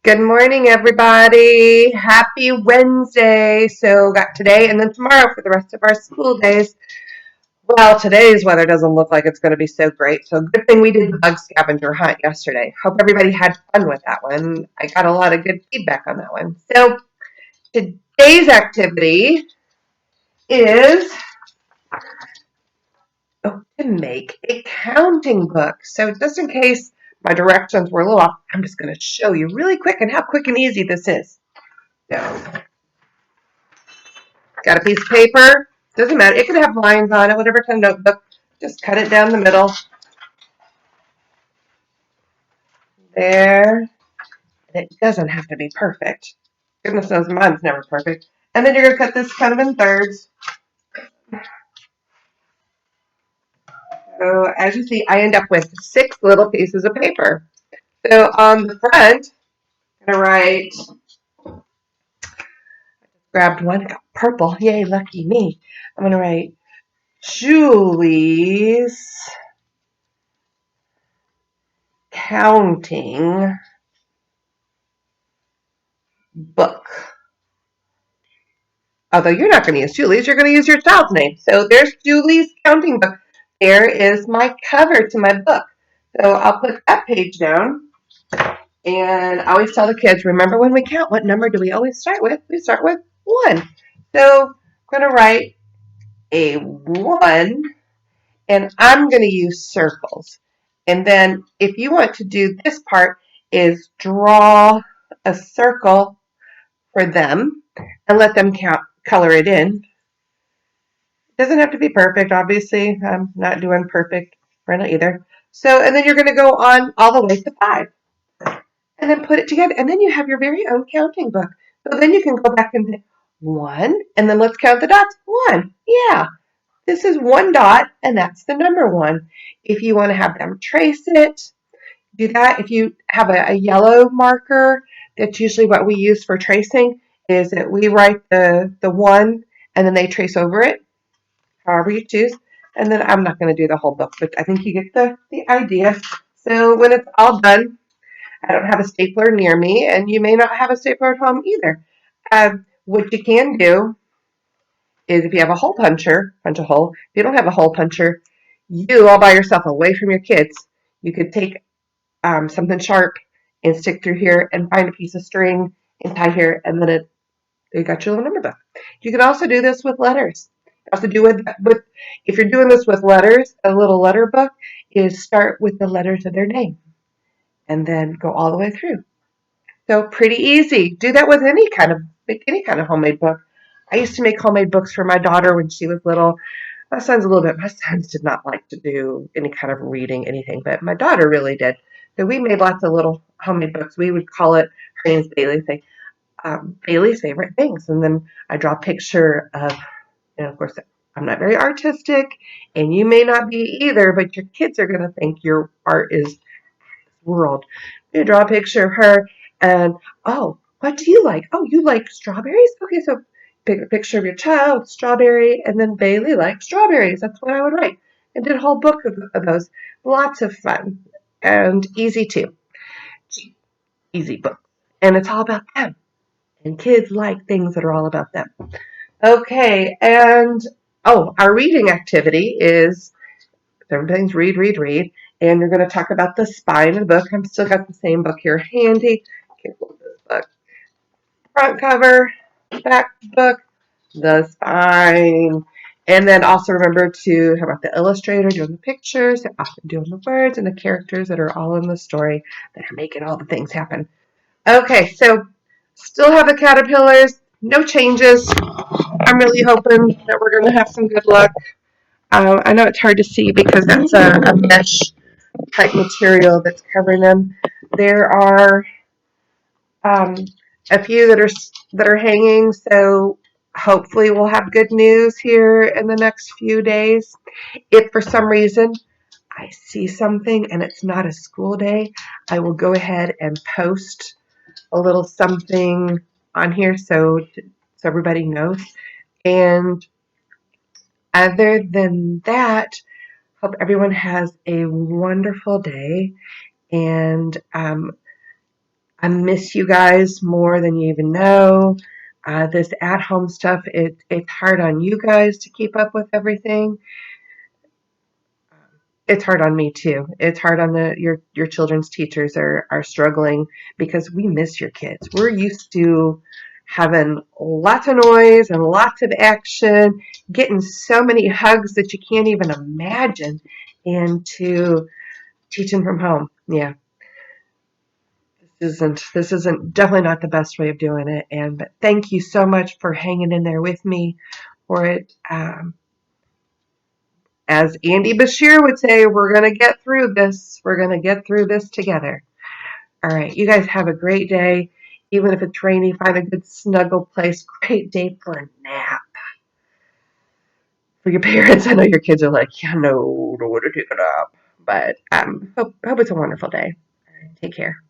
Good morning, everybody. Happy Wednesday. So, got today and then tomorrow for the rest of our school days. Well, today's weather doesn't look like it's going to be so great. So, good thing we did the bug scavenger hunt yesterday. Hope everybody had fun with that one. I got a lot of good feedback on that one. So, today's activity is to make a counting book. So, just in case my directions were a little off, I'm just going to show you really quick and how quick and easy this is. So, got a piece of paper. Doesn't matter. It could have lines on it, whatever kind of notebook. Just cut it down the middle. There. And it doesn't have to be perfect. Goodness knows mine's never perfect. And then you're going to cut this kind of in thirds. So as you see, I end up with 6 little pieces of paper. So on the front, I'm going to write, grabbed one, got purple. Yay, lucky me. I'm going to write Julie's counting book. Although you're not going to use Julie's, you're going to use your child's name. So there's Julie's counting book. There is my cover to my book. So I'll put that page down. And I always tell the kids, remember when we count, what number do we always start with? We start with 1. So I'm going to write a 1, and I'm going to use circles. And then if you want to do this part, is draw a circle for them and let them color it in. It doesn't have to be perfect, obviously. I'm not doing perfect right either. So, and then you're going to go on all the way to 5. And then put it together. And then you have your very own counting book. So then you can go back and say, 1, and then let's count the dots. 1. Yeah, this is 1 dot, and that's the number 1. If you want to have them trace it, do that. If you have a yellow marker, that's usually what we use for tracing, is that we write the 1, and then they trace over it, however you choose. And then I'm not going to do the whole book, but I think you get the idea. So when it's all done, I don't have a stapler near me, and you may not have a stapler at home either. What you can do is if you have a hole puncher, punch a hole. If you don't have a hole puncher, you all by yourself, away from your kids, you could take something sharp and stick through here and find a piece of string and tie here, and then you got your little number book. You can also do this with letters. Also do with if you're doing this with letters, a little letter book is start with the letters of their name and then go all the way through. So pretty easy. Do that with any kind of homemade book. I used to make homemade books for my daughter when she was little. My sons did not like to do any kind of reading, anything, but my daughter really did. So we made lots of little homemade books. We would call it, her name's Bailey, say, Bailey's favorite things. And then I draw a picture of, of course, I'm not very artistic, and you may not be either, but your kids are going to think your art is world. You draw a picture of her, and oh, what do you like? Oh, you like strawberries? Okay, so pick a picture of your child with strawberry, and then Bailey likes strawberries. That's what I would write. And did a whole book of those. Lots of fun and easy too. Easy book. And it's all about them. And kids like things that are all about them. Okay, and our reading activity is everything's read, read, read. And you're going to talk about the spine of the book. I've still got the same book here handy. Okay, this book. Front cover, back book, the spine. And then also remember to have about the illustrator doing the pictures, the author doing the words, and the characters that are all in the story that are making all the things happen. Okay, so still have the caterpillars, no changes. I'm really hoping that we're going to have some good luck. I know it's hard to see because that's a mesh type material that's covering them. There are um, a few that are hanging, so hopefully we'll have good news here in the next few days. If for some reason I see something and it's not a school day, I will go ahead and post a little something on here so everybody knows. And other than that, hope everyone has a wonderful day. And I miss you guys more than you even know. This at-home stuff, it's hard on you guys to keep up with everything. It's hard on me too. It's hard on your children's teachers are struggling because we miss your kids. We're used to having lots of noise and lots of action, getting so many hugs that you can't even imagine, and to teaching from home. Yeah, this isn't definitely not the best way of doing it. And but thank you so much for hanging in there with me for it. As Andy Bashir would say, we're gonna get through this. We're gonna get through this together. All right, you guys have a great day. Even if it's rainy, find a good snuggle place. Great day for a nap. For your parents, I know your kids are like, yeah, no, don't want to take a nap. But hope it's a wonderful day. All right, take care.